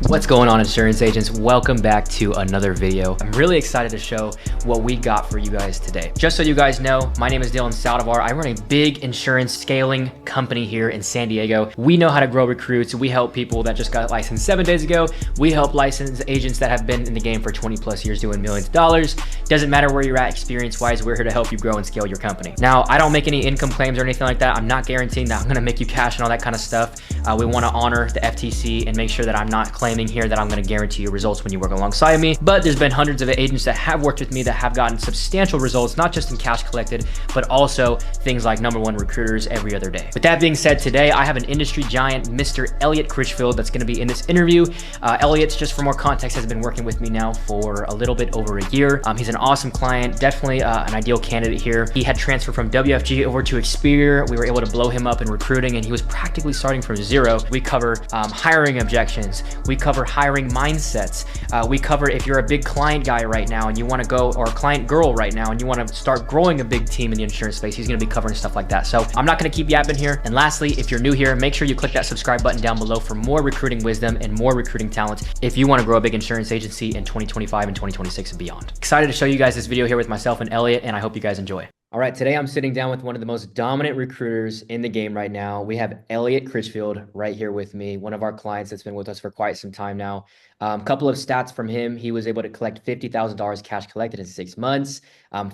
What's going on, insurance agents? Welcome back to another video. I'm really excited to show what we got for you guys today. Just so you guys know, my name is Dylan Saldivar. I run a big insurance scaling company here in San Diego. We know how to grow recruits. We help people that just got licensed 7 days ago. We help licensed agents that have been in the game for 20 plus years doing millions of dollars. Doesn't matter where you're at experience-wise, we're here to help you grow and scale your company. Now, I don't make any income claims or anything like that. I'm not guaranteeing that I'm gonna make you cash and all that kind of stuff. We wanna honor the FTC and make sure that I'm not claiming here that I'm going to guarantee you results when you work alongside me. But there's been hundreds of agents that have worked with me that have gotten substantial results, not just in cash collected, but also things like #1 recruiters every other day. With that being said, today I have an industry giant, Mr. Elliot Critchfield, that's going to be in this interview. Elliot's, just for more context, has been working with me now for a little bit over a year. He's an awesome client, definitely an ideal candidate here. He had transferred from WFG over to Experior. We were able to blow him up in recruiting, and he was practically starting from zero. We cover hiring objections. We cover hiring mindsets. We cover if you're a big client guy right now and you want to go, or a client girl right now and you want to start growing a big team in the insurance space. He's going to be covering stuff like that. So I'm not going to keep yapping here. And lastly, if you're new here, make sure you click that subscribe button down below for more recruiting wisdom and more recruiting talent if you want to grow a big insurance agency in 2025 and 2026 and beyond. Excited to show you guys this video here with myself and Elliot, and I hope you guys enjoy. All right, today I'm sitting down with one of the most dominant recruiters in the game right now. We have Elliot Critchfield right here with me, one of our clients that's been with us for quite some time now. Couple of stats from him. He was able to collect $50,000 cash collected in 6 months.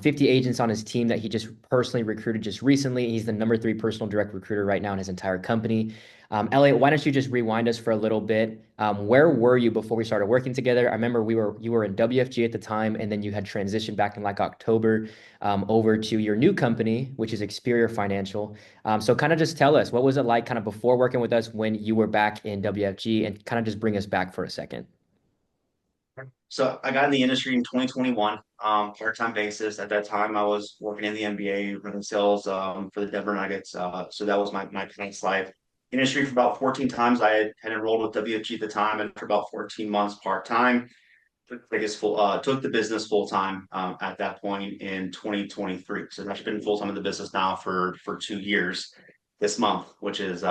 50 agents on his team that he just personally recruited just recently. He's the #3 personal direct recruiter right now in his entire company. Elliot, why don't you just rewind us for a little bit? Where were you before we started working together? I remember you were in WFG at the time, and then you had transitioned back in like October over to your new company, which is Experior Financial. So kind of just tell us, what was it like kind of before working with us when you were back in WFG, and kind of just bring us back for a second. So I got in the industry in 2021, part-time basis. At that time, I was working in the NBA, running sales for the Denver Nuggets. So that was my freelance life. Industry for about 14 times. I had enrolled with WFG at the time, and for about 14 months part-time. Took the business full-time at that point in 2023. So I've actually been full-time in the business now for 2 years this month, which is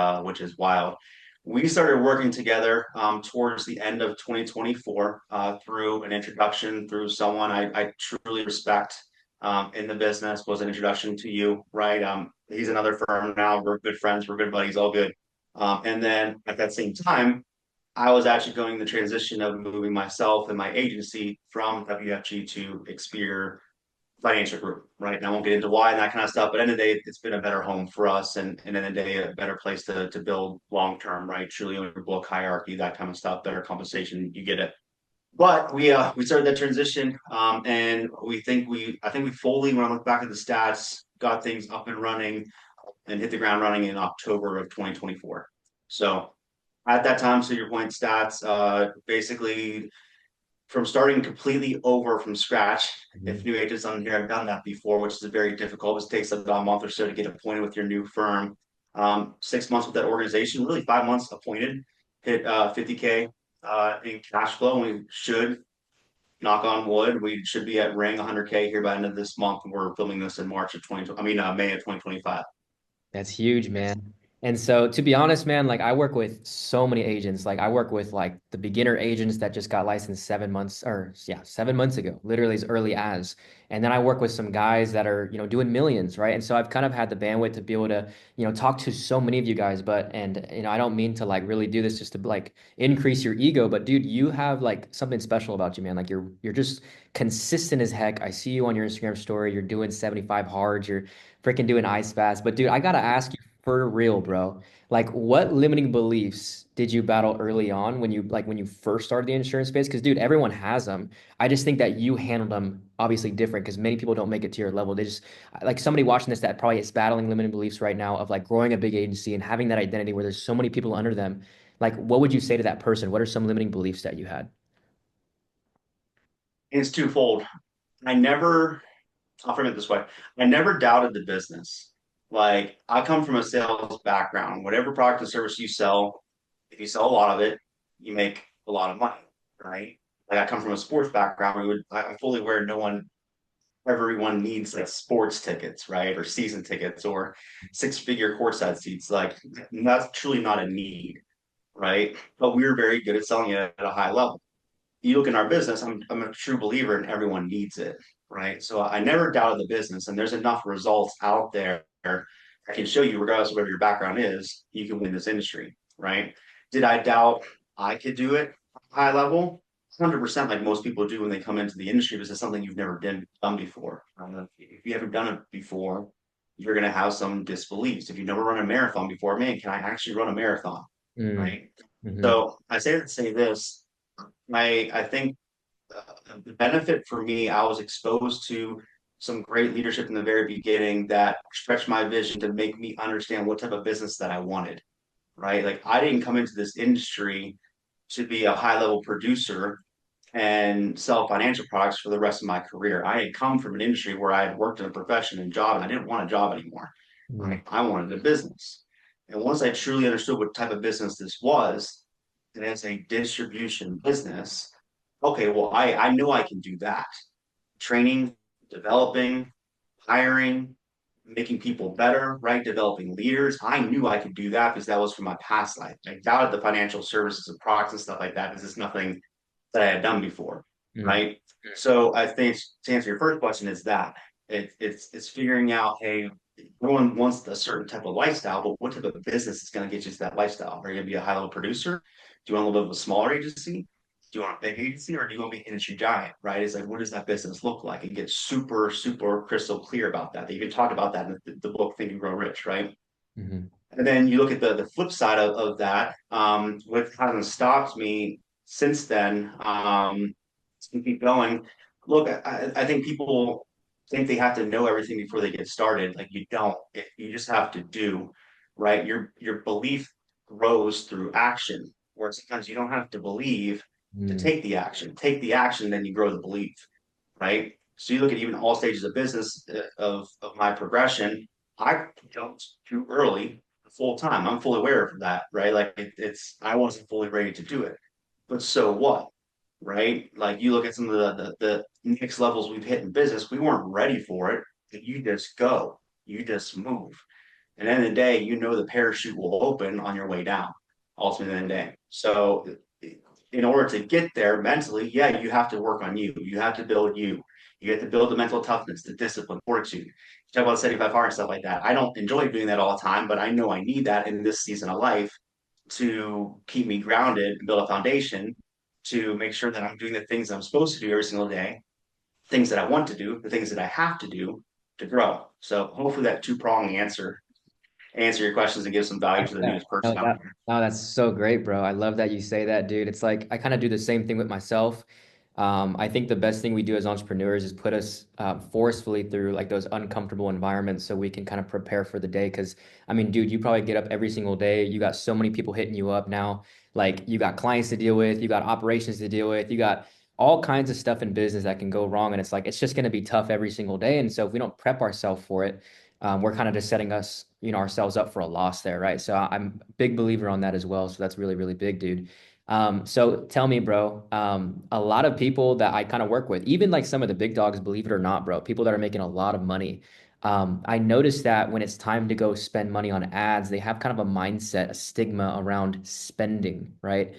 wild. We started working together towards the end of 2024 through an introduction through someone I truly respect in the business. Was an introduction to you, right? He's another firm now. We're good friends. We're good buddies. All good. And then at that same time, I was actually going the transition of moving myself and my agency from WFG to Experior Financial Group, right? And I won't get into why and that kind of stuff, but at the end of the day, it's been a better home for us, and at the end of the day, a better place to build long term, right? Truly on your book hierarchy, that kind of stuff, better compensation, you get it. But we started that transition, and I think we fully, when I look back at the stats, got things up and running and hit the ground running in October of 2024. So at that time, so your point, stats, basically from starting completely over from scratch. If new agents on here have done that before, which is very difficult, it takes about a month or so to get appointed with your new firm. 6 months with that organization, really 5 months appointed, hit 50K in cash flow. We should, knock on wood, we should be at ring 100K here by the end of this month. We're filming this in March of May of 2025. That's huge, man. And so to be honest, man, like I work with so many agents. Like I work with like the beginner agents that just got licensed 7 months, or yeah, 7 months ago, literally as early as. And then I work with some guys that are, doing millions, right? And so I've kind of had the bandwidth to be able to, talk to so many of you guys. I don't mean to like really do this just to like increase your ego, but dude, you have like something special about you, man. Like you're just consistent as heck. I see you on your Instagram story. You're doing 75 hard. You're freaking doing ice fast. But dude, I gotta ask you for real, bro. Like, what limiting beliefs did you battle early on when you first started the insurance space? Because, dude, everyone has them. I just think that you handled them obviously different because many people don't make it to your level. They just like somebody watching this that probably is battling limiting beliefs right now of like growing a big agency and having that identity where there's so many people under them. Like, what would you say to that person? What are some limiting beliefs that you had? It's twofold. I never I'll frame it this way. I never doubted the business. Like, I come from a sales background. Whatever product or service you sell, if you sell a lot of it, you make a lot of money, right? Like, I come from a sports background. I'm fully aware everyone needs like sports tickets, right? Or season tickets or 6-figure courtside seats. Like, that's truly not a need, right? But we were very good at selling it at a high level. You look in our business, I'm a true believer in everyone needs it, right? So I never doubted the business, and there's enough results out there I can show you, regardless of whatever your background is, you can win this industry, right? Did I doubt I could do it high level? 100%, like most people do when they come into the industry, because it's something you've never done before. If you haven't done it before, you're going to have some disbeliefs. If you've never run a marathon before, man, can I actually run a marathon? Mm. Right. Hmm. So I say to say this, I think the benefit for me, I was exposed to some great leadership in the very beginning that stretched my vision to make me understand what type of business that I wanted, right? Like I didn't come into this industry to be a high level producer and sell financial products for the rest of my career. I had come from an industry where I had worked in a profession and job, and I didn't want a job anymore. Mm. Right? I wanted a business. And once I truly understood what type of business this was, and as a distribution business, okay, well, I know I can do that. Training, developing, hiring, making people better, right? Developing leaders. I knew I could do that because that was from my past life. I doubted the financial services and products and stuff like that because it's nothing that I had done before, Mm. right? So I think to answer your first question is that it's figuring out, hey, everyone wants a certain type of lifestyle, but what type of business is going to get you to that lifestyle? Are you going to be a high level producer? Do you want a little bit of a smaller agency? Do you want a big agency, or do you want to be an industry giant? Right? It's like, what does that business look like? And get super, super crystal clear about that. They even talk about that in the book Think and Grow Rich, right? Hmm. And then you look at the flip side of that, what hasn't stopped me since then, to keep going. Look, I think people think they have to know everything before they get started. Like you don't. You just have to do, right? Your belief grows through action, where sometimes you don't have to believe to Mm. take the action. Take the action, then you grow the belief, right? So you look at even all stages of business of my progression. I jumped too early full time. I'm fully aware of that, right? Like it's I wasn't fully ready to do it, but so what, right? Like you look at some of the next levels we've hit in business, we weren't ready for it. But you just go, you just move, and at the end of the day, you know the parachute will open on your way down. Ultimately, at the end of the day, so in order to get there mentally, yeah, you have to work on you. You have to build you. You have to build the mental toughness, the discipline, fortitude. You talk about 75 hard and stuff like that. I don't enjoy doing that all the time, but I know I need that in this season of life to keep me grounded and build a foundation to make sure that I'm doing the things I'm supposed to do every single day, things that I want to do, the things that I have to do to grow. So hopefully that two-pronged answer your questions and give some value to the Yeah. newest person No, out there. no, that's so great, bro. I love that you say that, dude. It's like I kind of do the same thing with myself. I think the best thing we do as entrepreneurs is put us forcefully through like those uncomfortable environments so we can kind of prepare for the day. Because I mean, dude, you probably get up every single day. You got so many people hitting you up now. Like you got clients to deal with, you got operations to deal with, you got all kinds of stuff in business that can go wrong. And it's like it's just going to be tough every single day. And so if we don't prep ourselves for it, we're kind of just setting us, ourselves up for a loss there, right? So I'm a big believer on that as well. So that's really, really big, dude. So tell me, bro, a lot of people that I kind of work with, even like some of the big dogs, believe it or not, bro, people that are making a lot of money. I noticed that when it's time to go spend money on ads, they have kind of a mindset, a stigma around spending, right?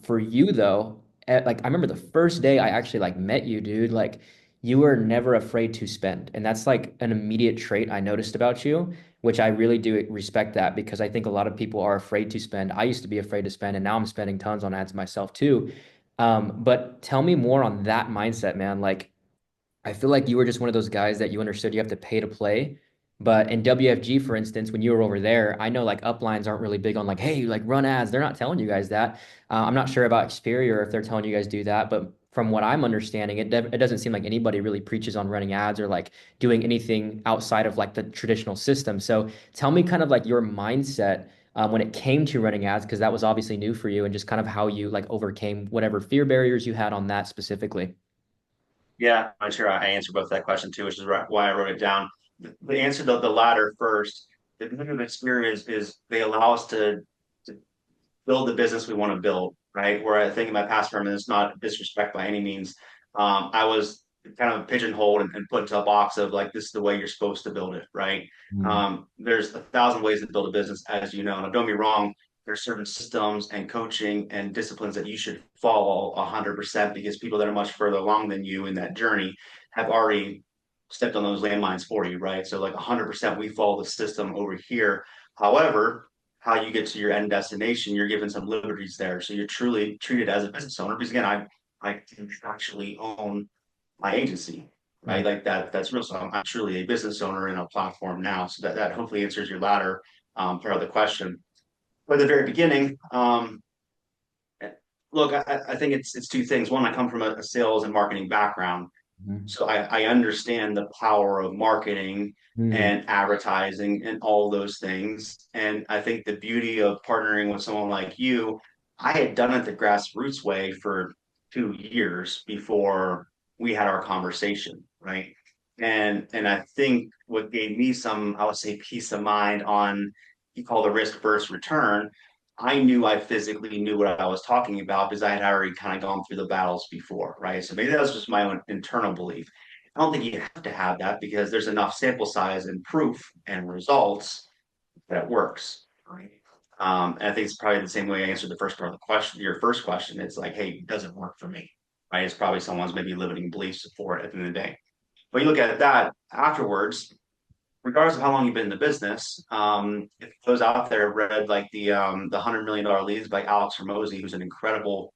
For you though, like I remember the first day I actually like met you, dude, like you were never afraid to spend. And that's like an immediate trait I noticed about you, which I really do respect that because I think a lot of people are afraid to spend. I used to be afraid to spend, and now I'm spending tons on ads myself too. But tell me more on that mindset, man. Like, I feel like you were just one of those guys that you understood you have to pay to play. But in WFG, for instance, when you were over there, I know like uplines aren't really big on like, hey, like run ads. They're not telling you guys that. I'm not sure about Xperia or if they're telling you guys do that, but from what I'm understanding, it doesn't seem like anybody really preaches on running ads or like doing anything outside of like the traditional system. So tell me kind of like your mindset when it came to running ads, because that was obviously new for you, and just kind of how you like overcame whatever fear barriers you had on that specifically. Yeah, I'm sure I answered both that question too, which is why I wrote it down. The answer to the latter first, the negative experience is they allow us to build the business we want to build, right? Where I think in my past firm, and it's not disrespect by any means, I was kind of pigeonholed and put into a box of like, this is the way you're supposed to build it, right? Mm. There's 1,000 ways to build a business, as you know. And don't be wrong, there's certain systems and coaching and disciplines that you should follow 100% because people that are much further along than you in that journey have already stepped on those landmines for you, right? So like 100% we follow the system over here. However, how you get to your end destination, you're given some liberties there. So you're truly treated as a business owner because again, I actually own my agency, right? Mm. Like that's real. So I'm truly a business owner in a platform now. So that hopefully answers your latter part of the question. But at the very beginning, look, I think it's two things. One, I come from a sales and marketing background. Mhm. So I understand the power of marketing Mm. and advertising and all those things. And I think the beauty of partnering with someone like you, I had done it the grassroots way for 2 years before we had our conversation, right? And I think what gave me some, I would say, peace of mind on you call the risk versus return. I knew I physically knew what I was talking about because I had already kind of gone through the battles before, right? So maybe that was just my own internal belief. I don't think you have to have that because there's enough sample size and proof and results that it works, right? And I think it's probably the same way I answered the first part of the question. Your first question, it's like, hey, it doesn't work for me, right? It's probably someone's maybe limiting beliefs for it at the end of the day. But you look at that afterwards, regardless of how long you've been in the business, if those out there read like the $100 million leads by Alex Ramosi, who's an incredible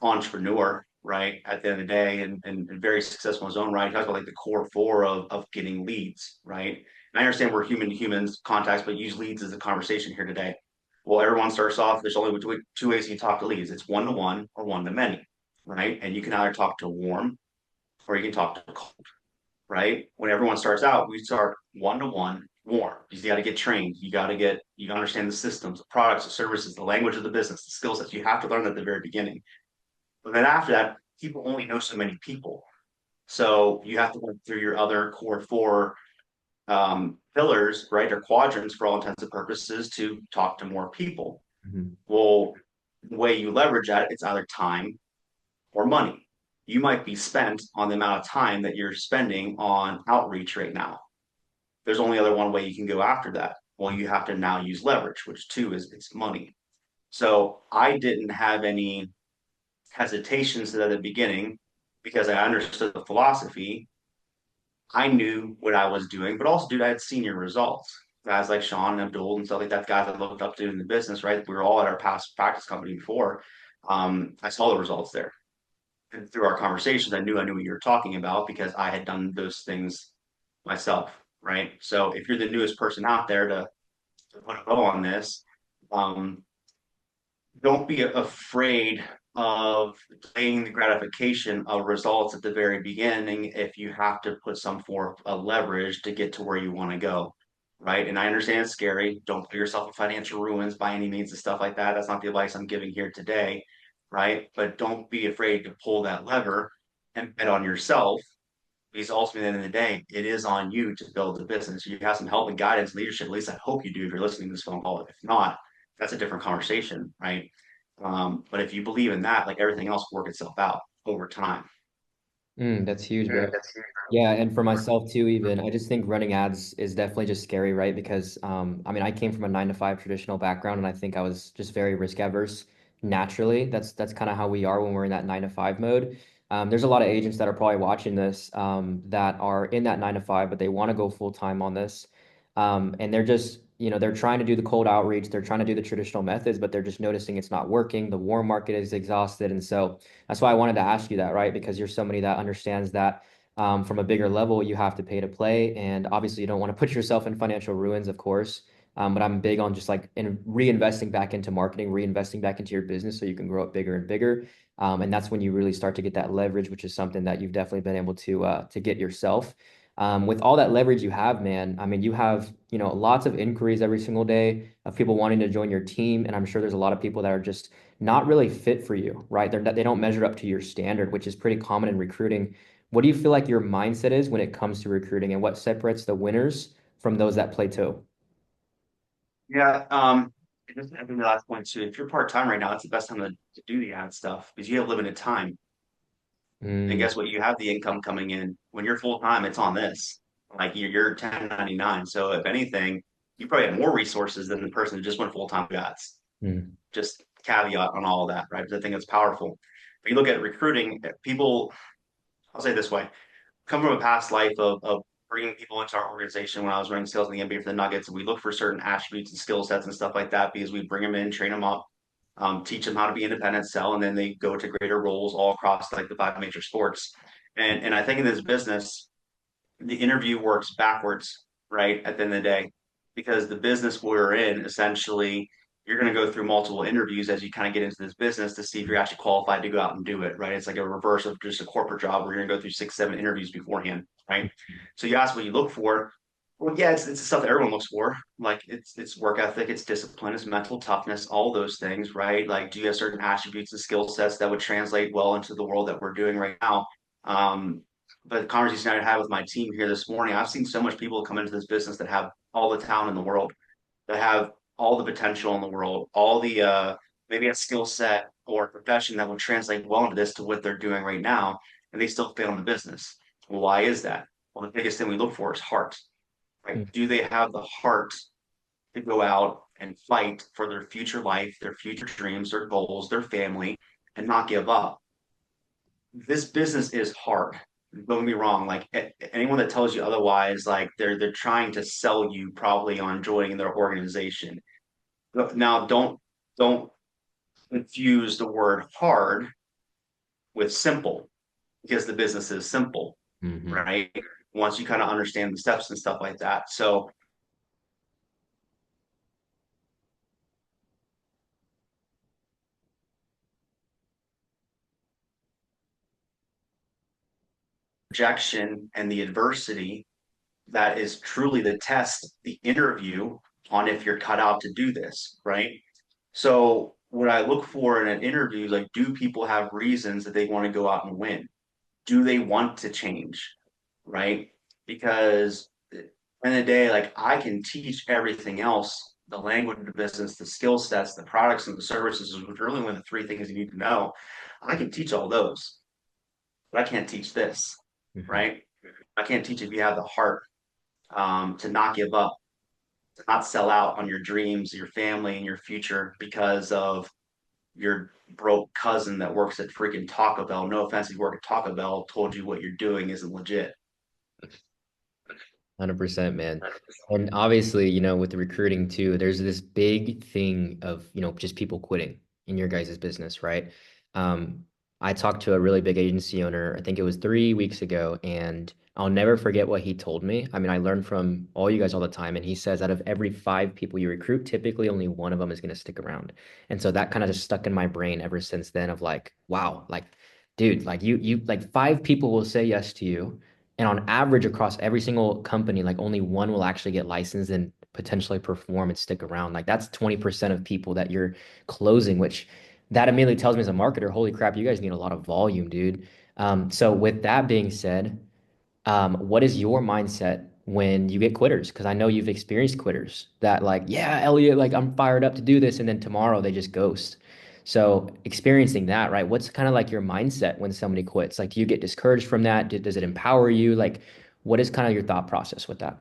entrepreneur, right? At the end of the day, and very successful in his own right. He talks about like the core four of getting leads, right? And I understand we're human to humans contacts, but use leads as a conversation here today. Well, everyone starts off, there's only two ways you talk to leads. It's one to one or one to many, right? And you can either talk to warm or you can talk to cold, right? When everyone starts out, we start one to one warm because you got to get trained. You got to understand the systems, the products, the services, the language of the business, the skill sets. You have to learn at the very beginning. But then after that, people only know so many people. So you have to work through your other core four pillars, right, or quadrants for all intents and purposes to talk to more people. Mhm. Well, the way you leverage that, it's either time or money. You might be spent on the amount of time that you're spending on outreach right now. There's only other one way you can go after that. Well, you have to now use leverage, which too is it's money. So I didn't have any hesitations at the beginning because I understood the philosophy. I knew what I was doing, but also, dude, I had senior results. Guys like Sean and Abdul and stuff like that, guys I looked up to in the business, right? We were all at our past practice company before. I saw the results there. And through our conversations, I knew what you were talking about because I had done those things myself, right? So if you're the newest person out there to put a bow on this, um, don't be afraid of delaying the gratification of results at the very beginning if you have to put some form of leverage to get to where you want to go. Right. And I understand it's scary. Don't put yourself in financial ruins by any means and stuff like that. That's not the advice I'm giving here today. Right. But don't be afraid to pull that lever and bet on yourself because ultimately, at the end of the day, it is on you to build the business. You have some help and guidance, leadership. At least I hope you do if you're listening to this phone call. If not, that's a different conversation, right? But if you believe in that, like everything else will work itself out over time. That's huge, bro. Yeah, and for myself too, even I just think running ads is definitely just scary, right? Because I mean, I came from a 9 to 5 traditional background, and I think I was just very risk averse naturally. That's kind of how we are when we're in that 9 to 5 mode. There's a lot of agents that are probably watching this that are in that 9 to 5, but they want to go full time on this, and they're just they're trying to do the cold outreach, they're trying to do the traditional methods, but they're just noticing it's not working. The warm market is exhausted, and so that's why I wanted to ask you that, right? Because you're somebody that understands that from a bigger level, you have to pay to play. And obviously, you don't want to put yourself in financial ruins, of course. But I'm big on just like reinvesting back into marketing, reinvesting back into your business so you can grow it bigger and bigger. And that's when you really start to get that leverage, which is something that you've definitely been able to get yourself. With all that leverage you have, man, I mean, you have, lots of inquiries every single day of people wanting to join your team. And I'm sure there's a lot of people that are just not really fit for you, right? They don't measure up to your standard, which is pretty common in recruiting. What do you feel like your mindset is when it comes to recruiting, and what separates the winners from those that plateau? Yeah. Just I think the last point too. If you're part time right now, that's the best time to do the ad stuff because you have limited time. And Mm, guess what? You have the income coming in. When you're full time, it's on this. Like you're 1099. So if anything, you probably have more resources than the person who just went full time with ads. Mm. Just caveat on all of that, right? Because I think it's powerful. But you look at recruiting, people, I'll say it this way, come from a past life of bringing people into our organization when I was running sales in the NBA for the Nuggets, and we look for certain attributes and skill sets and stuff like that because we bring them in, train them up, teach them how to be independent, sell, and then they go to greater roles all across like the five major sports. And I think in this business, the interview works backwards, right? At the end of the day, because the business we're in, essentially, you're going to go through multiple interviews as you kind of get into this business to see if you're actually qualified to go out and do it, right? It's like a reverse of just a corporate job where you're going to go through 6, 7 interviews beforehand, right? So you ask what you look for. Well, yeah, it's the stuff that everyone looks for. Like it's work ethic, it's discipline, it's mental toughness, all those things, right? Like, do you have certain attributes and skill sets that would translate well into the world that we're doing right now? But the conversation I had with my team here this morning, I've seen so much people come into this business that have all the talent in the world, that have all the potential in the world, all the maybe a skill set or profession that will translate well into this to what they're doing right now, and they still fail in the business. Well, why is that? Well, the biggest thing we look for is heart, right? Mm. Do they have the heart to go out and fight for their future life, their future dreams, their goals, their family, and not give up? This business is hard. Don't get me wrong. Like anyone that tells you otherwise, like they're trying to sell you probably on joining their organization. Now, don't confuse the word hard with simple because the business is simple, Hmm. right? Once you kind of understand the steps and stuff like that. So rejection and the adversity that is truly the test, the interview on if you're cut out to do this, right? So what I look for in an interview, like, do people have reasons that they want to go out and win? Do they want to change? Right? Because at the end of the day, like I can teach everything else, the language of the business, the skill sets, the products and the services, which are really one of the three things you need to know. I can teach all those, but I can't teach this, Hmm. right? I can't teach if you have the heart to not give up, to not sell out on your dreams, your family, and your future because of your broke cousin that works at freaking Taco Bell. No offense if you work at Taco Bell, told you what you're doing isn't legit. 100%, man. And obviously, with the recruiting too, there's this big thing of, just people quitting in your guys' business, right? Um, I talked to a really big agency owner, I think it was 3 weeks ago, and I'll never forget what he told me. I mean, I learn from all you guys all the time, and he says out of every 5 people you recruit, typically only one of them is going to stick around. And so that kind of just stuck in my brain ever since then of like, wow, like, dude, like you like 5 people will say yes to you. And on average, across every single company, like only one will actually get licensed and potentially perform and stick around. Like that's 20% of people that you're closing, which that immediately tells me as a marketer, holy crap, you guys need a lot of volume, dude. So with that being said, what is your mindset when you get quitters? Because I know you've experienced quitters that like, yeah, Elliot, like I'm fired up to do this, and then tomorrow they just ghost. So experiencing that, right? What's kind of like your mindset when somebody quits? Like, do you get discouraged from that? Does it empower you? Like, what is kind of your thought process with that?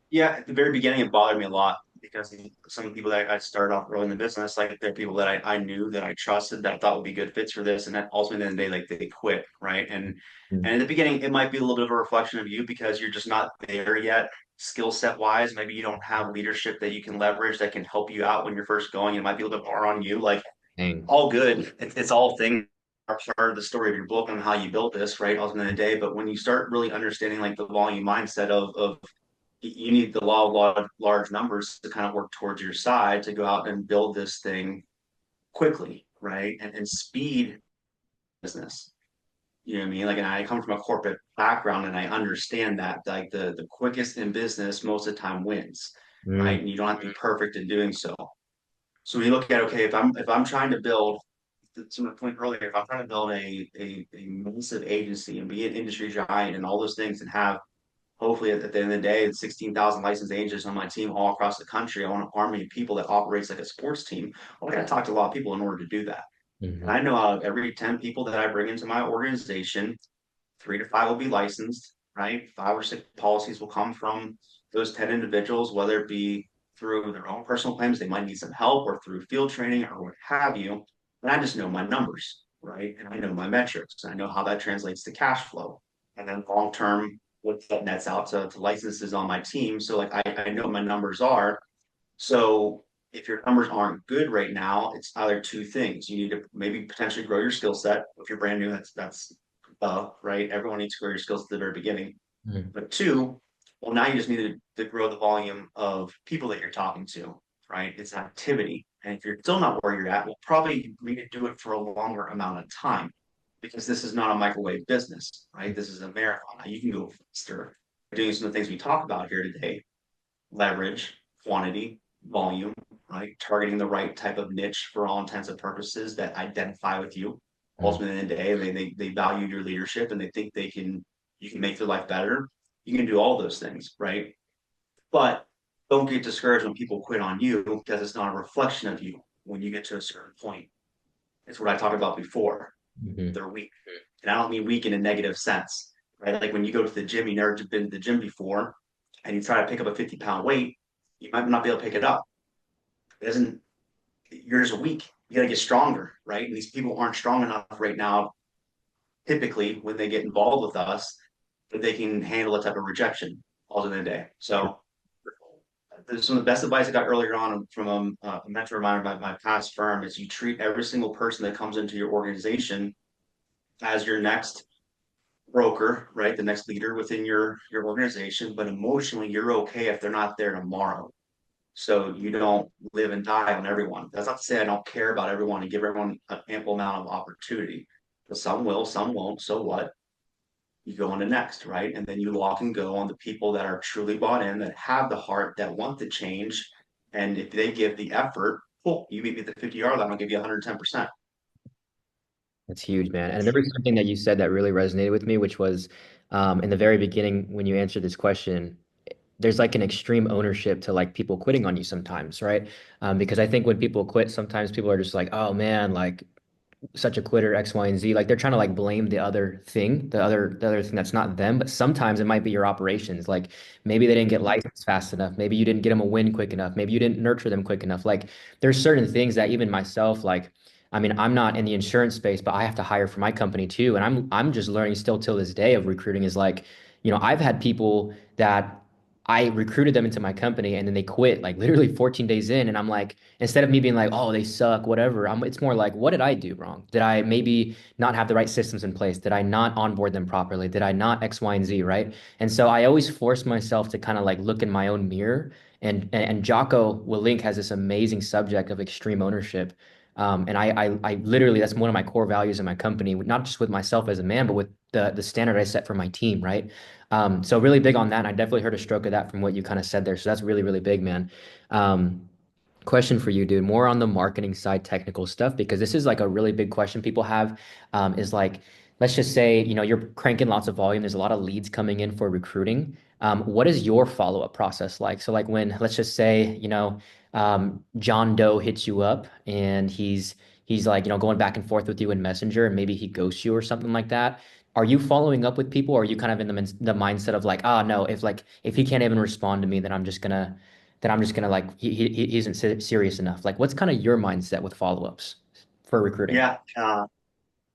Yeah, at the very beginning, it bothered me a lot because some people that I started off early in the business, like they're people that I knew that I trusted that I thought would be good fits for this, and then ultimately then they quit, right? And Mm. in the beginning, it might be a little bit of a reflection of you because you're just not there yet, skill set wise. Maybe you don't have leadership that you can leverage that can help you out when you're first going. It might be a little bit more on you. Like Dang. all good. It's all things are part of the story of your book and how you built this, right? Ultimately, in the day, but when you start really understanding like the volume mindset of you need the law of large numbers to kind of work towards your side to go out and build this thing quickly, right? And speed business. You know what I mean? Like, and I come from a corporate background and I understand that like the quickest in business most of the time wins, Mm. right? And you don't have to be perfect in doing so. So when you look at okay, if I'm trying to build to my point earlier, if I'm trying to build a massive agency and be an industry giant and all those things and have hopefully at the end of the day, 16,000 licensed agents on my team all across the country. I want an army of people that operates like a sports team. Well, I got to talk to a lot of people in order to do that. And Hmm. I know out of every 10 people that I bring into my organization, 3 to 5 will be licensed, right? 5 or 6 policies will come from those 10 individuals, whether it be through their own personal plans. They might need some help or through field training or what have you. And I just know my numbers, right? And I know my metrics. I know how that translates to cash flow. And then long term, what that nets out to licenses on my team. So like I know what my numbers are. So if your numbers aren't good right now, it's either two things. You need to maybe potentially grow your skill set. If you're brand new, that's right. Everyone needs to grow your skills at the very beginning. Mhm. But two, well, now you just need to grow the volume of people that you're talking to, right? It's activity. And if you're still not where you're at, we'll probably need to do it for a longer amount of time because this is not a microwave business, right? This is a marathon. Now you can go faster doing some of the things we talked about here today: leverage, quantity, volume, right? Targeting the right type of niche for all intents and purposes that identify with you. Ultimately, in the day, they value your leadership and they think you can make their life better. You can do all those things, right? But don't get discouraged when people quit on you because it's not a reflection of you when you get to a certain point. It's what I talked about before. Mhm. They're weak. And I don't mean weak in a negative sense, right? Like when you go to the gym, you never been to the gym before, and you try to pick up a 50-pound weight, you might not be able to pick it up. It doesn't, you're just weak. You got to get stronger, right? And these people aren't strong enough right now, typically, when they get involved with us, that they can handle a type of rejection all in the day. So, some of the best advice I got earlier on from a mentor of mine, my past firm, is you treat every single person that comes into your organization as your next broker, right? The next leader within your organization, but emotionally, you're okay if they're not there tomorrow. So you don't live and die on everyone. That's not to say I don't care about everyone and give everyone an ample amount of opportunity. But some will, some won't. So what? You go on to next, right? And then you lock and go on the people that are truly bought in, that have the heart, that want the change. And if they give the effort, cool, you meet me at the 50-yard line, I'll give you 110%. That's huge, man. And there was something that you said that really resonated with me, which was in the very beginning when you answered this question, there's like an extreme ownership to like people quitting on you sometimes, right? Because I think when people quit, sometimes people are just like, oh man, like such a quitter, X, Y, and Z. Like they're trying to like blame the other thing, the other thing that's not them. But sometimes it might be your operations. Like maybe they didn't get licensed fast enough. Maybe you didn't get them a win quick enough. Maybe you didn't nurture them quick enough. Like there's certain things that even myself, like I mean, I'm not in the insurance space, but I have to hire for my company too. And I'm just learning still till this day of recruiting is like, I've had people that I recruited them into my company and then they quit like literally 14 days in. And I'm like, instead of me being like, oh, they suck, whatever, it's more like, what did I do wrong? Did I maybe not have the right systems in place? Did I not onboard them properly? Did I not X, Y, and Z, right? And so I always force myself to kind of like look in my own mirror. And Jocko Willink has this amazing subject of extreme ownership. And I literally, that's one of my core values in my company, not just with myself as a man, but with the standard I set for my team, right? So really big on that. And I definitely heard a stroke of that from what you kind of said there. So that's really, really big, man. Question for you, dude, more on the marketing side, technical stuff, because this is like a really big question people have, is like, let's just say, you're cranking lots of volume. There's a lot of leads coming in for recruiting. What is your follow-up process like? So like when, let's just say, John Doe hits you up and he's like, going back and forth with you in Messenger and maybe he ghosts you or something like that. Are you following up with people or are you kind of in the mindset of like, ah, no, if he can't even respond to me, then I'm just gonna like he isn't serious enough. Like, what's kind of your mindset with follow-ups for recruiting? Yeah,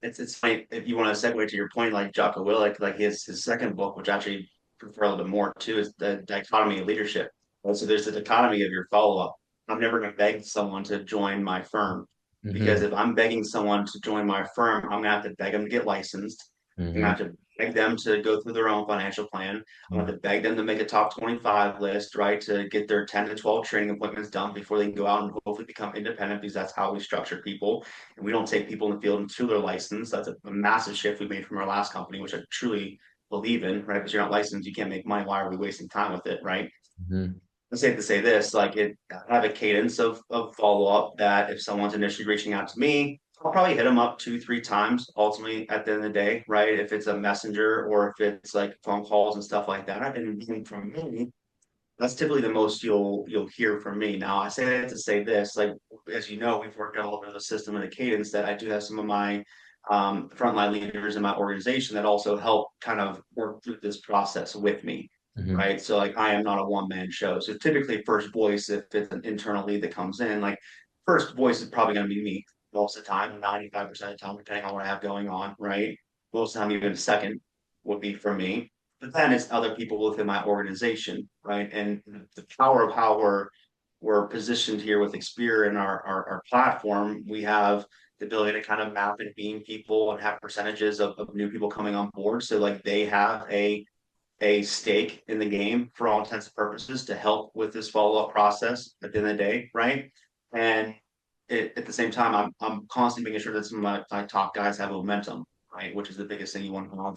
it's funny if you want to segue to your point, like Jocko Willink, like his second book, which I actually prefer a little bit more too, is the dichotomy of leadership. Right? So there's the dichotomy of your follow up. I'm never going to beg someone to join my firm because Hmm. if I'm begging someone to join my firm, I'm gonna have to beg them to get licensed. I'm gonna Hmm. have to beg them to go through their own financial plan. I'm gonna have to beg them to make a top 25 list, right? To get their 10 to 12 training appointments done before they can go out and hopefully become independent because that's how we structure people. And we don't take people in the field until they're licensed. That's a massive shift we made from our last company, which I truly believe in, right? Because you're not licensed, you can't make money. Why are we wasting time with it, right? Hmm. It's safe to say this, like I have a cadence of follow up that if someone's initially reaching out to me, I'll probably hit them up two, three times ultimately at the end of the day, right? If it's a messenger or if it's like phone calls and stuff like that. And even from me, that's typically the most you'll hear from me. Now I say that to say this, like as you know, we've worked out a little bit of the system and the cadence that I do have some of my frontline leaders in my organization that also help kind of work through this process with me. Mm-hmm. right? So like I am not a one-man show. So typically first voice, if it's an internal lead that comes in, like first voice is probably going to be me most of the time, 95% of the time, depending on what I have going on, right? Most of the time, even a second would be for me. But then it's other people within my organization, right? And the power of how we're positioned here with Xperia and our platform, we have the ability to kind of map and beam people and have percentages of new people coming on board. So like they have a stake in the game for all intents and purposes to help with this follow-up process at the end of the day, right? And at the same time, I'm constantly making sure that some of my top guys have momentum, right? Which is the biggest thing you want to have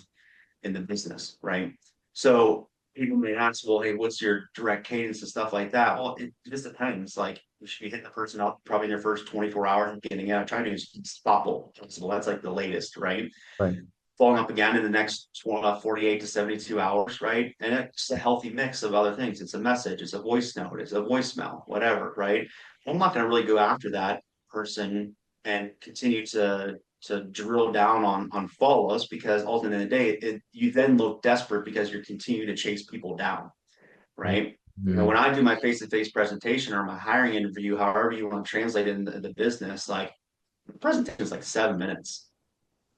in the business, right? So people may ask, well, hey, what's your direct cadence and stuff like that? Well, it just depends. Like you should be hitting the person up probably in their first 24 hours and getting out. Trying to do stoppable principle. That's like the latest, right? Right. Following up again in the next 48 to 72 hours, right? And it's a healthy mix of other things. It's a message, it's a voice note, it's a voicemail, whatever, right? I'm not going to really go after that person and continue to drill down on follows because ultimately in the day, you then look desperate because you're continuing to chase people down, right? You know, Mm-hmm. when I do my face-to-face presentation or my hiring interview, however you want to translate it in the business, like the presentation is like 7 minutes.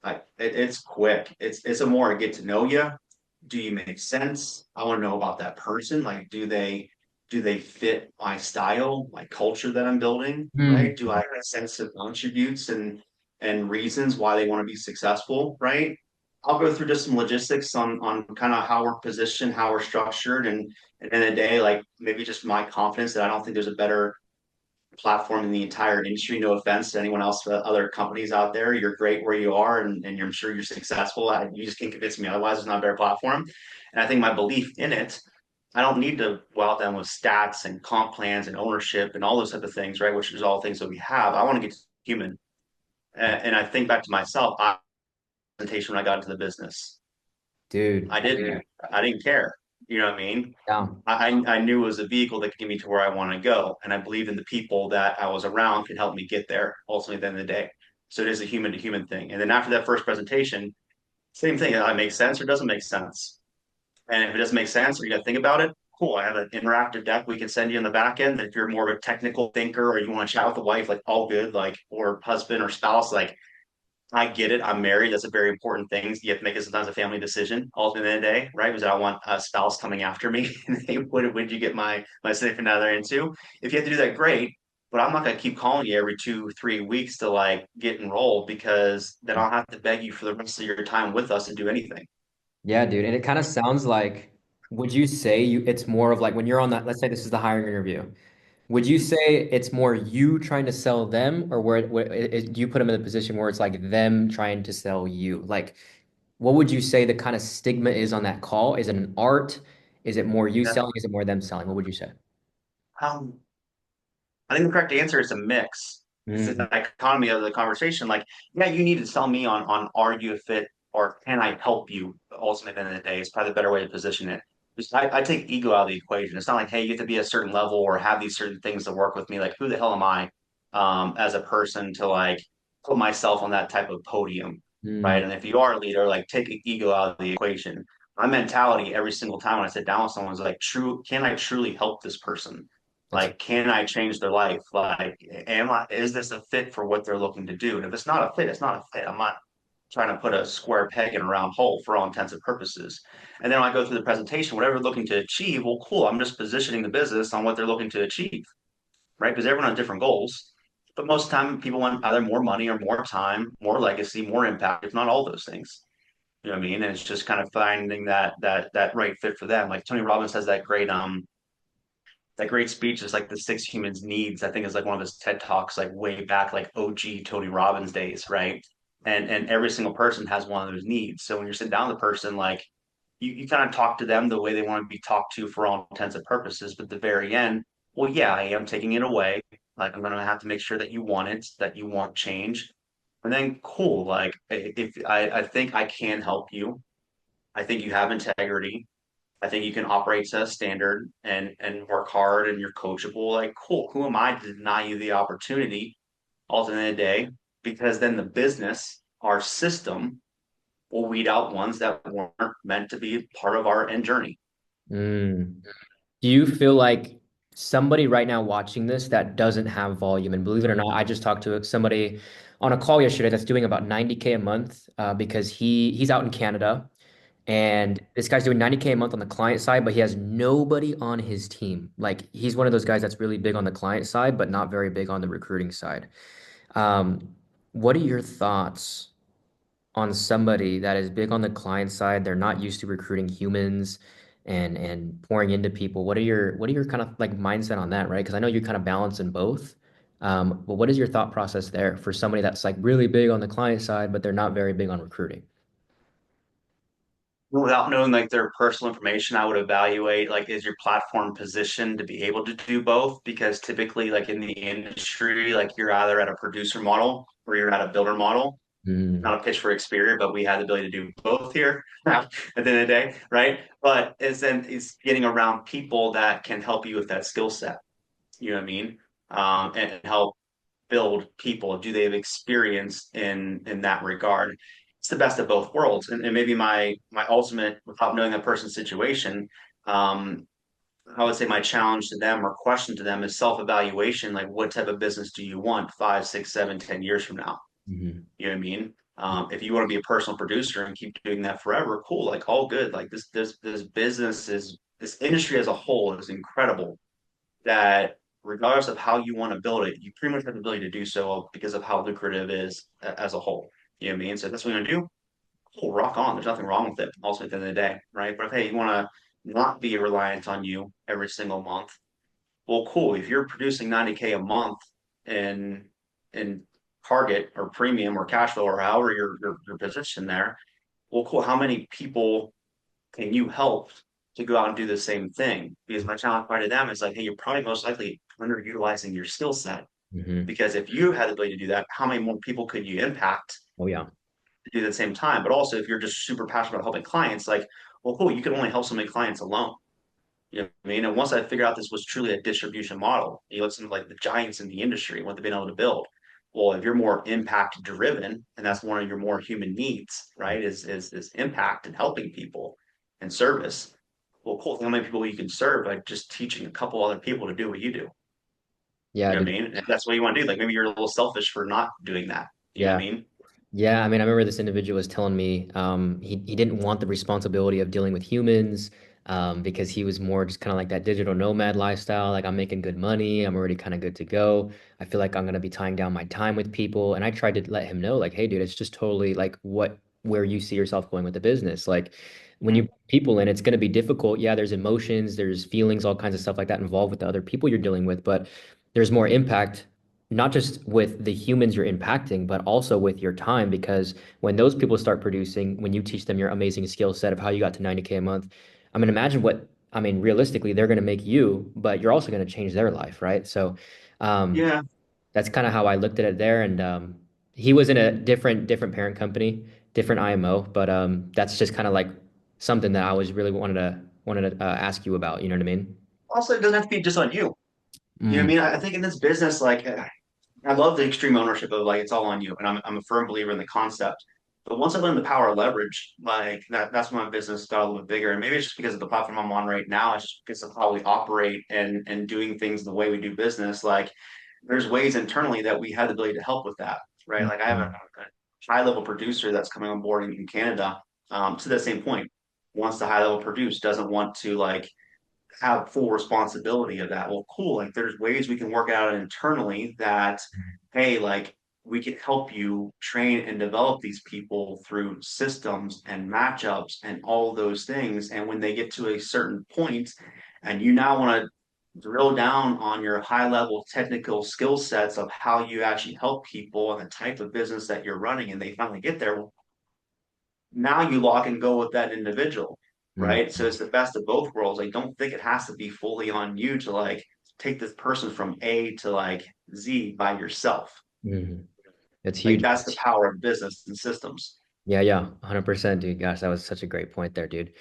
Like it's quick. It's a more get to know you. Do you make sense? I want to know about that person. Like, do they fit my style, my culture that I'm building? Right? Do I have a sense of attributes and reasons why they want to be successful? Right? I'll go through just some logistics on kind of how we're positioned, how we're structured, and at the end of the day, like maybe just my confidence that I don't think there's a better platform in the entire industry. No offense to anyone else, other companies out there. You're great where you are, and I'm sure you're successful. You just can't convince me otherwise. It's not a better platform. And I think my belief in it, I don't need to go out there with stats and comp plans and ownership and all those type of things, right? Which is all things that we have. I want to get to human. And I think back to myself, presentation when I got into the business. Dude, I didn't. I didn't care. You know what I mean? yeah. I knew it was a vehicle that could get me to where I want to go. And I believe in the people that I was around can help me get there ultimately at the end of the day. So it is a human to human thing. And then after that first presentation, same thing. It makes sense or doesn't make sense. And if it doesn't make sense or you got to think about it, cool. I have an interactive deck we can send you in the back end. If you're more of a technical thinker or you want to chat with the wife, like all good, like or husband or spouse, like I get it. I'm married. That's a very important thing. You have to make it sometimes a family decision. Ultimately, the day, right? Was I want a spouse coming after me? Hey, what would you get my significant other into? If you have to do that, great. But I'm not going to keep calling you every 2, 3 weeks to like get enrolled because then I'll have to beg you for the rest of your time with us and do anything. Yeah, dude. And it kind of sounds like, would you say it's more of like when you're on that, let's say this is the hiring interview. Would you say it's more you trying to sell them, or do you put them in the position where it's like them trying to sell you? Like, what would you say the kind of stigma is on that call? Is it an art? Is it more you Yeah. selling? Is it more them selling? What would you say? Um, I think the correct answer is a mix. It's the Mm, dichotomy of the conversation. Like, yeah, you need to sell me on are you a fit or can I help you ultimately at the end of the day? It's probably the better way to position it. Just I take ego out of the equation. It's not like, hey, you have to be a certain level or have these certain things to work with me. Like, who the hell am I as a person to like put myself on that type of podium, right? mm, And if you are a leader, like take ego out of the equation. My mentality every single time when I sit down with someone is like, can I truly help this person? that's Like, can I change their life? Like, is this a fit for what they're looking to do? And if it's not a fit, it's not a fit. I'm not trying to put a square peg in a round hole for all intents and purposes. And then when I go through the presentation, whatever they're looking to achieve, well, cool. I'm just positioning the business on what they're looking to achieve, right? Because everyone has different goals. But most of the time, people want either more money or more time, more legacy, more impact, if not all those things. You know what I mean? And it's just kind of finding that right fit for them. Like Tony Robbins has that great speech is like the six humans needs. I think is like one of his TED talks, like way back, like OG Tony Robbins days, right? And every single person has one of those needs. So when you're sitting down with a person, like you kind of talk to them the way they want to be talked to for all intents and purposes. But at the very end, well, yeah, I am taking it away. Like I'm gonna have to make sure that you want it, that you want change. And then cool, like if I think I can help you. I think you have integrity. I think you can operate to a standard and work hard and you're coachable. Like, cool, who am I to deny you the opportunity ultimately in the day? Because then the business, our system, will weed out ones that weren't meant to be part of our end journey. Mm. Do you feel like somebody right now watching this that doesn't have volume, and believe it or not, I just talked to somebody on a call yesterday that's doing about 90K a month because he's out in Canada and this guy's doing 90K a month on the client side, but he has nobody on his team. Like he's one of those guys that's really big on the client side, but not very big on the recruiting side. Um, what are your thoughts on somebody that is big on the client side? They're not used to recruiting humans and pouring into people. What are your kind of like mindset on that, right? Because I know you're kind of balancing both. But what is your thought process there for somebody that's like really big on the client side, but they're not very big on recruiting? Without knowing like their personal information, I would evaluate like is your platform positioned to be able to do both? Because typically, like in the industry, like you're either at a producer model or you're at a builder model. Mm, Not a pitch for Xperia, but we had the ability to do both here at the end of the day, right? But it's getting around people that can help you with that skill set. You know what I mean? And help build people. Do they have experience in that regard? It's the best of both worlds. And maybe my ultimate, without knowing that person's situation, um, I would say my challenge to them or question to them is self-evaluation. Like, what type of business do you want 5, 6, 7, 10 years from now? mhm. You know what I mean? If you want to be a personal producer and keep doing that forever, cool. Like all good. Like this business is this industry as a whole is incredible. That regardless of how you want to build it, you pretty much have the ability to do so because of how lucrative it is as a whole. You know what I mean? So if that's what you want to do. Cool, rock on. There's nothing wrong with it. Also, at the end of the day, right? But if hey, you want to not be reliant on you every single month, well, cool. If you're producing 90K a month in in target or premium or cash flow or however your position there, well, cool. How many people can you help to go out and do the same thing? Because my challenge part to them is like, hey, you're probably most likely underutilizing your skill set. Mhm. Because if you had the ability to do that, how many more people could you impact Oh yeah. to do the same time? But also, if you're just super passionate about helping clients, like, well, cool, you can only help so many clients alone. You know what I mean? And once I figured out this was truly a distribution model, you listen to like the giants in the industry, what they've been able to build. Well, if you're more impact driven, and that's one of your more human needs, right? Is impact and helping people and service. Well, cool. Think how many people you can serve by just teaching a couple other people to do what you do. Yeah, You know what dude. I mean? If that's what you want to do, like maybe you're a little selfish for not doing that. You know what Yeah. I mean? Yeah, I mean, I remember this individual was telling me he didn't want the responsibility of dealing with humans because he was more just kind of like that digital nomad lifestyle. Like, I'm making good money, I'm already kind of good to go. I feel like I'm gonna be tying down my time with people. And I tried to let him know, like, hey, dude, it's just totally like where you see yourself going with the business. Like, when you Mhm. bring people in, it's gonna be difficult. Yeah, there's emotions, there's feelings, all kinds of stuff like that involved with the other people you're dealing with, but there's more impact not just with the humans you're impacting, but also with your time. Because when those people start producing, when you teach them your amazing skill set of how you got to 90K a month, I mean, imagine what, I mean, realistically, they're going to make you, but you're also going to change their life, right? So um, Yeah. that's kind of how I looked at it there. And he was in a different parent company, different IMO, but that's just kind of like something that I was really wanted to ask you about. You know what I mean? Also, it doesn't have to be just on you. You know what I Mm, mean? I think in this business, like I love the extreme ownership of like it's all on you, and I'm a firm believer in the concept. But once I learned the power of leverage, like that's when my business got a little bit bigger. And maybe it's just because of the platform I'm on right now. It's just because of how we operate and doing things the way we do business. Like there's ways internally that we have the ability to help with that, right? Like I have mm, a high level producer that's coming on board in Canada. To the same point, wants to high level produce, doesn't want to like have full responsibility of that. Well, cool. Like there's ways we can work out internally that, hey, like we can help you train and develop these people through systems and matchups and all those things. And when they get to a certain point and you now want to drill down on your high level technical skill sets of how you actually help people and the type of business that you're running and they finally get there, well, now you lock and go with that individual, mm, right? So it's the best of both worlds. I don't think it has to be fully on you to like take this person from A to like Z by yourself. mm. It's Like huge. that's the power of business and systems. Yeah, yeah, 100%, dude. Gosh, that was such a great point there, dude.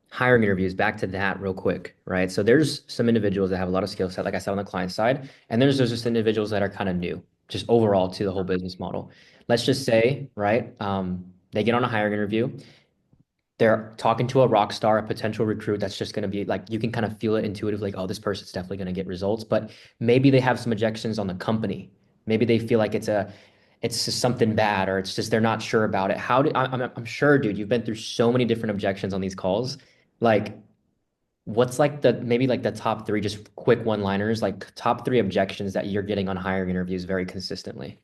Hiring interviews, back to that real quick, right? So there's some individuals that have a lot of skill set, like I said, on the client side, and there's just individuals that are kind of new, just overall to the whole business model. Let's just say, right, they get on a hiring interview. they're talking to a rock star, a potential recruit that's just going to be like, you can kind of feel it intuitively, like, oh, this person's definitely going to get results. But maybe they have some objections on the company. Maybe they feel like it's just something bad, or it's just they're not sure about it. I'm sure, dude, you've been through so many different objections on these calls. Like, what's like the maybe like the top three, just quick one-liners, like top three objections that you're getting on hiring interviews very consistently?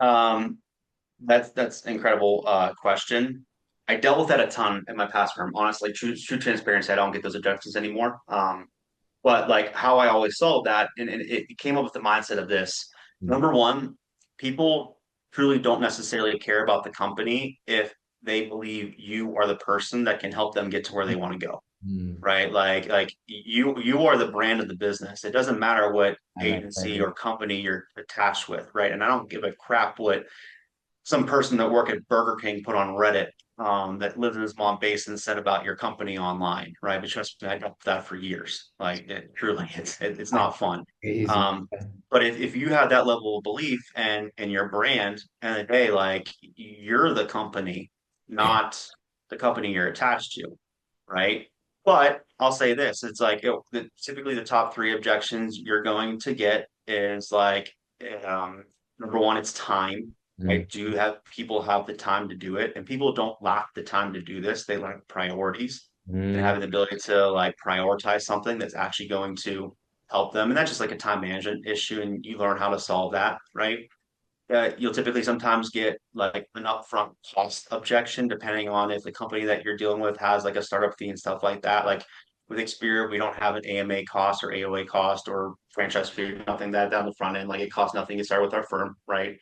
Um, that's incredible question. I dealt with that a ton in my past firm. Honestly, true transparency, I don't get those objections anymore. But like how I always solved that, and it came up with the mindset of this. Mm. Number one, people truly don't necessarily care about the company if they believe you are the person that can help them get to where they want to go, Mm. right? Like you are the brand of the business. It doesn't matter what I agency agree. or company you're attached with, right? And I don't give a crap what some person that worked at Burger King put on Reddit that lived in his mom basement said about your company online, right? But trust me, I dealt with that for years. Like it truly, it's I not fun. crazy. Um, but if you have that level of belief and your brand, and the day, like you're the company, not the company you're attached to, right? But I'll say this: it's like typically the top three objections you're going to get is like um, number one, it's time. Mm. Right? Do have people have the time to do it? And people don't lack the time to do this. They lack priorities and Mm. having the ability to like prioritize something that's actually going to help them. And that's just like a time management issue, and you learn how to solve that, right? You'll typically sometimes get like an upfront cost objection, depending on if the company that you're dealing with has like a startup fee and stuff like that. Like with Xperia, we don't have an AMA cost or AOA cost or franchise fee, nothing that down the front end. Like it costs nothing to start with our firm, right?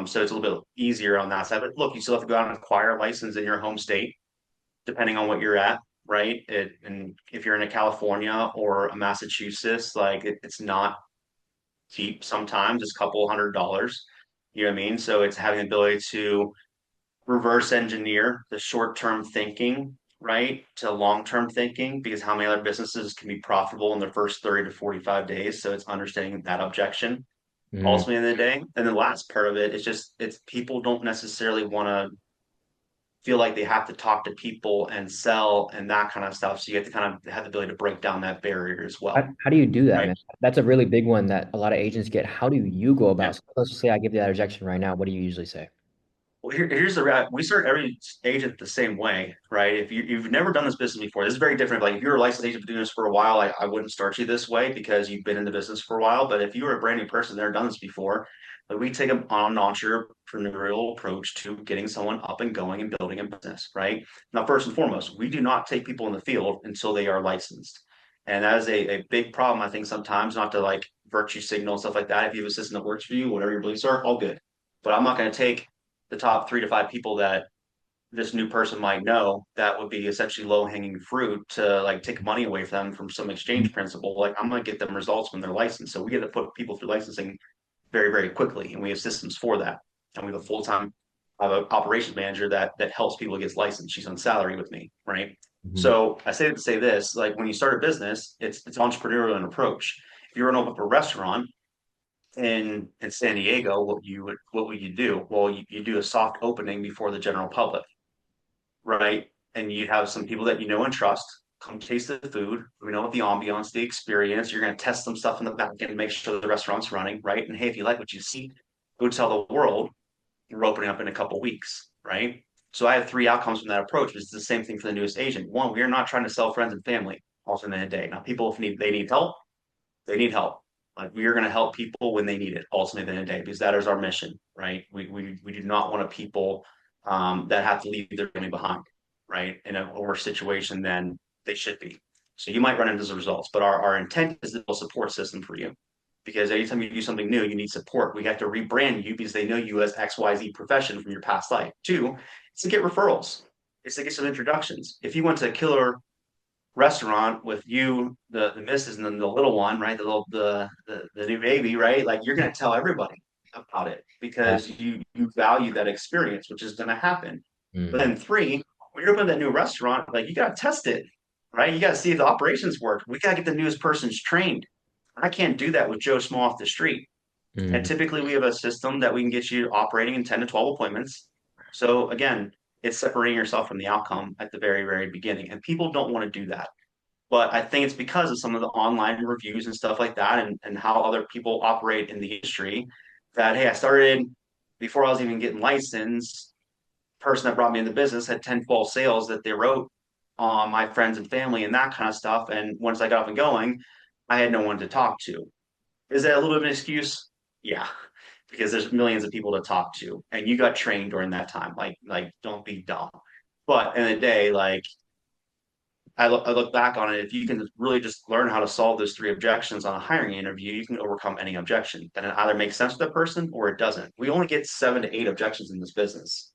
So it's a little bit easier on that side. But look, you still have to go out and acquire a license in your home state, depending on what you're at, right? And if you're in a California or a Massachusetts, like it's not cheap sometimes. It's a couple $100. You know what I mean? So it's having the ability to reverse engineer the short-term thinking, right, to long-term thinking, because how many other businesses can be profitable in their first 30 to 45 days? So it's understanding that objection Mm. ultimately in the day. And the last part of it is just it's people don't necessarily want to feel like they have to talk to people and sell and that kind of stuff. So you have to kind of have the ability to break down that barrier as well, How do you do that, right? man? That's a really big one that a lot of agents get. How do you go Yeah. about? So let's just say I give you that rejection right now. What do you usually say? Well, here's the we start every agent the same way, right? If you've never done this business before, this is very different. Like if you're a licensed agent doing this for a while, I wouldn't start you this way because you've been in the business for a while. But if you were a brand new person, never done this before, like we take an entrepreneurial approach to getting someone up and going and building a business, right? Now, first and foremost, we do not take people in the field until they are licensed. And that is a big problem, I think, sometimes, not to like virtue signal and stuff like that. If you have a system that works for you, whatever your beliefs are, all good. But I'm not going to take the top 3 to 5 people that this new person might know that would be essentially low hanging fruit to like take money away from them from some exchange principle. Like I'm going to get them results when they're licensed. So we get to put people through licensing very, very quickly. And we have systems for that. And we have a full time operations manager that helps people get licensed. She's on salary with me, right? Mhm. So I say to say this, like when you start a business, it's entrepreneurial in approach. If you're going to open up a restaurant, in San Diego, what would you do? Well, you do a soft opening before the general public, right? And you have some people that you know and trust come taste the food. We know what the ambiance, the experience. You're going to test some stuff in the back end, make sure the restaurant's running, right? And hey, if you like what you see, go tell the world we're opening up in a couple weeks, right? So I have 3 outcomes from that approach. It's the same thing for the newest agent. One, we are not trying to sell friends and family. Also, in the day, now people if they need help, they need help. Like we are going to help people when they need it, ultimately, at the end of the day, because that is our mission, right? We do not want a people that have to leave their family behind, right, in a worse situation than they should be. So you might run into those results, but our intent is to build a support system for you. Because anytime you do something new, you need support. We have to rebrand you because they know you as XYZ profession from your past life. Two, it's to get referrals. It's to get some introductions. If you went to a killer restaurant with you, the missus, and then the little one, right? The little the new baby, right? Like you're gonna tell everybody about it Yeah. because you value that experience, which is gonna happen. But Mm. then three, when you're opening that new restaurant, like you gotta test it, right? You gotta see if the operations work. We gotta get the newest persons trained. I can't do that with Joe Small off the street. And Mm. typically we have a system that we can get you operating in 10 to 12 appointments. So again, it's separating yourself from the outcome at the very, very beginning. And people don't want to do that. But I think it's because of some of the online reviews and stuff like that, and how other people operate in the industry that, hey, I started before I was even getting licensed. Person that brought me into business had 10, 12 sales that they wrote on my friends and family and that kind of stuff. And once I got up and going, I had no one to talk to. Is that a little bit of an excuse? Yeah, because there's millions of people to talk to, and you got trained during that time. Like don't be dumb. But in the day, like I look back on it, if you can really just learn how to solve those three objections on a hiring interview, you can overcome any objection. And it either makes sense to the person or it doesn't. We only get 7 to 8 objections in this business.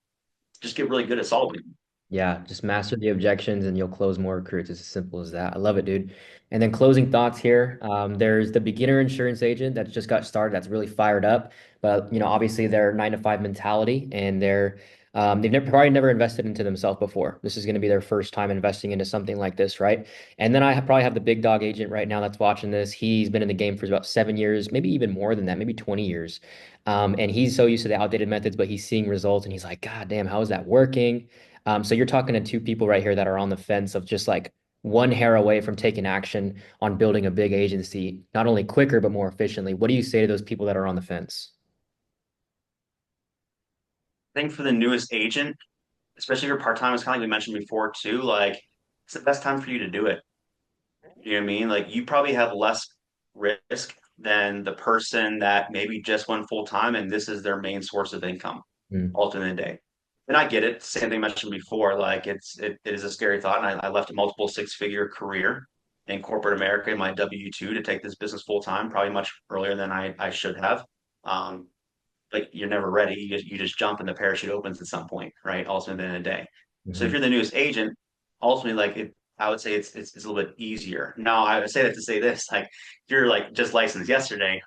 Just get really good at solving them. Yeah, just master the objections and you'll close more recruits. It's as simple as that. I love it, dude. And then closing thoughts here. There's the beginner insurance agent that's just got started that's really fired up. But obviously they're 9 to 5 mentality and they've probably never invested into themselves before. This is going to be their first time investing into something like this, right? And then probably have the big dog agent right now that's watching this. He's been in the game for about 7 years, maybe even more than that, maybe 20 years. And he's so used to the outdated methods, but he's seeing results and he's like, God damn, how is that working? So you're talking to two people right here that are on the fence of just like one hair away from taking action on building a big agency, not only quicker, but more efficiently. What do you say to those people that are on the fence? I think for the newest agent, especially if you're part time, it's kind of like we mentioned before too, like it's the best time for you to do it. You know what I mean? Like you probably have less risk than the person that maybe just went full time and this is their main source of income Mm, ultimately day. And I get it. Same thing I mentioned before. Like it is a scary thought. And I left a multiple 6 figure career in corporate America in my W-2 to take this business full time, probably much earlier than I should have. Um, like you're never ready. You just jump and the parachute opens at some point, right? Ultimately, at the end of the day. So if mhm. you're the newest agent, ultimately, like I would say it's a little bit easier. Now, I would say that to say this, like if you're like just licensed yesterday,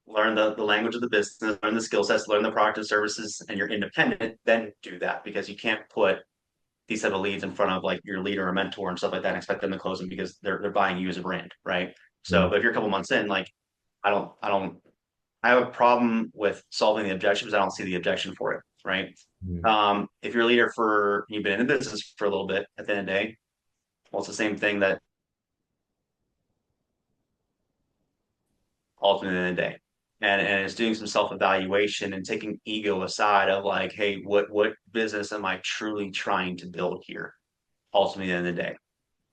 learn the language of the business, learn the skill sets, learn the product and services, and you're independent, then do that because you can't put these type of leads in front of like your leader or mentor and stuff like that and expect them to close them because they're buying you as a brand, right? So, Mm, but if you're a couple months in, like I don't I have a problem with solving the objections. I don't see the objection for it, right? mm, If you're a leader for you've been in the business for a little bit at the end of the day, well, it's the same thing that ultimately at the end of the day. And it's doing some self-evaluation and taking ego aside of like, hey, what business am I truly trying to build here? Ultimately at the end of the day,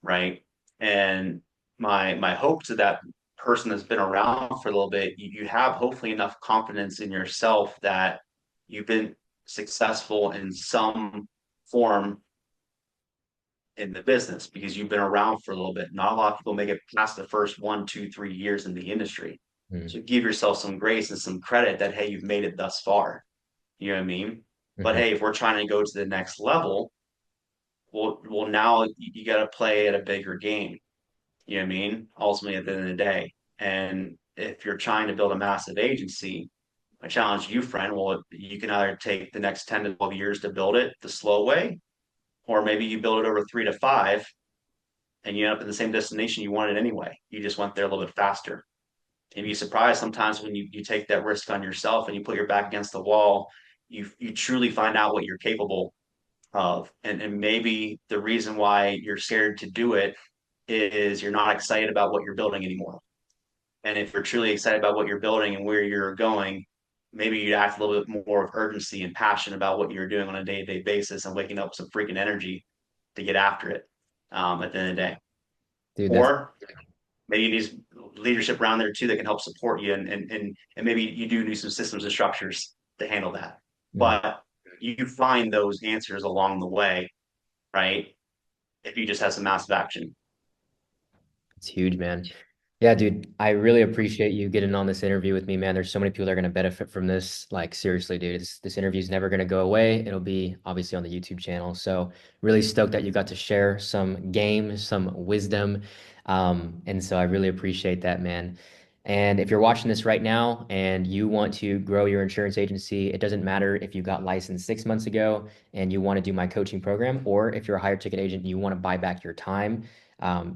right? And my hope to that person that's been around for a little bit, you have hopefully enough confidence in yourself that you've been successful in some form in the business because you've been around for a little bit. Not a lot of people make it past the first 1, 2, 3 years in the industry. mm, So give yourself some grace and some credit that hey, you've made it thus far. You know what I mean? But mhm. hey, if we're trying to go to the next level, well now you got to play at a bigger game. You know what I mean? Ultimately, at the end of the day. And if you're trying to build a massive agency, I challenge you, friend. Well, you can either take the next 10 to 12 years to build it the slow way, or maybe you build it over 3 to 5 and you end up in the same destination you wanted anyway. You just went there a little bit faster. And you'd be surprised sometimes when you take that risk on yourself and you put your back against the wall, you truly find out what you're capable of. And maybe the reason why you're scared to do it is you're not excited about what you're building anymore. And if you're truly excited about what you're building and where you're going, maybe you act a little bit more of urgency and passion about what you're doing on a day-to-day basis and waking up with some freaking energy to get after it at the end of the day. Dude, that's Or maybe you need leadership around there too that can help support you and maybe you do need some systems and structures to handle that. mm, But you find those answers along the way, right? If you just have some massive action. it's huge, man. Yeah, dude, I really appreciate you getting on this interview with me, man. There's so many people that are going to benefit from this. Like, seriously, dude, this interview is never going to go away. It'll be obviously on the YouTube channel. So, really stoked that you got to share some game, some wisdom. And so, I really appreciate that, man. And if you're watching this right now and you want to grow your insurance agency, it doesn't matter if you got licensed 6 months ago and you want to do my coaching program, or if you're a higher ticket agent and you want to buy back your time.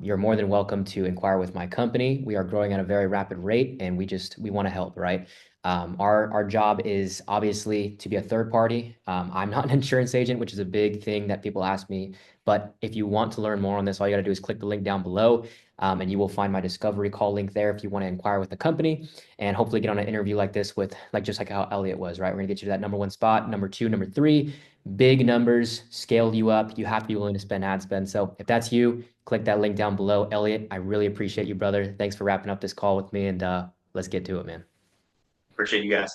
you're more than welcome to inquire with my company. We are growing at a very rapid rate, and we want to help, right? Our job is obviously to be a third party. I'm not an insurance agent, which is a big thing that people ask me. But if you want to learn more on this, all you got to do is click the link down below, and you will find my discovery call link there if you want to inquire with the company and hopefully get on an interview like this with just like how Elliot was, right? We're gonna get you to that number one spot, number two, number three, big numbers, scale you up. You have to be willing to spend ad spend. So if that's you, click that link down below. Elliot, I really appreciate you, brother. Thanks for wrapping up this call with me, and let's get to it, man. Appreciate you guys.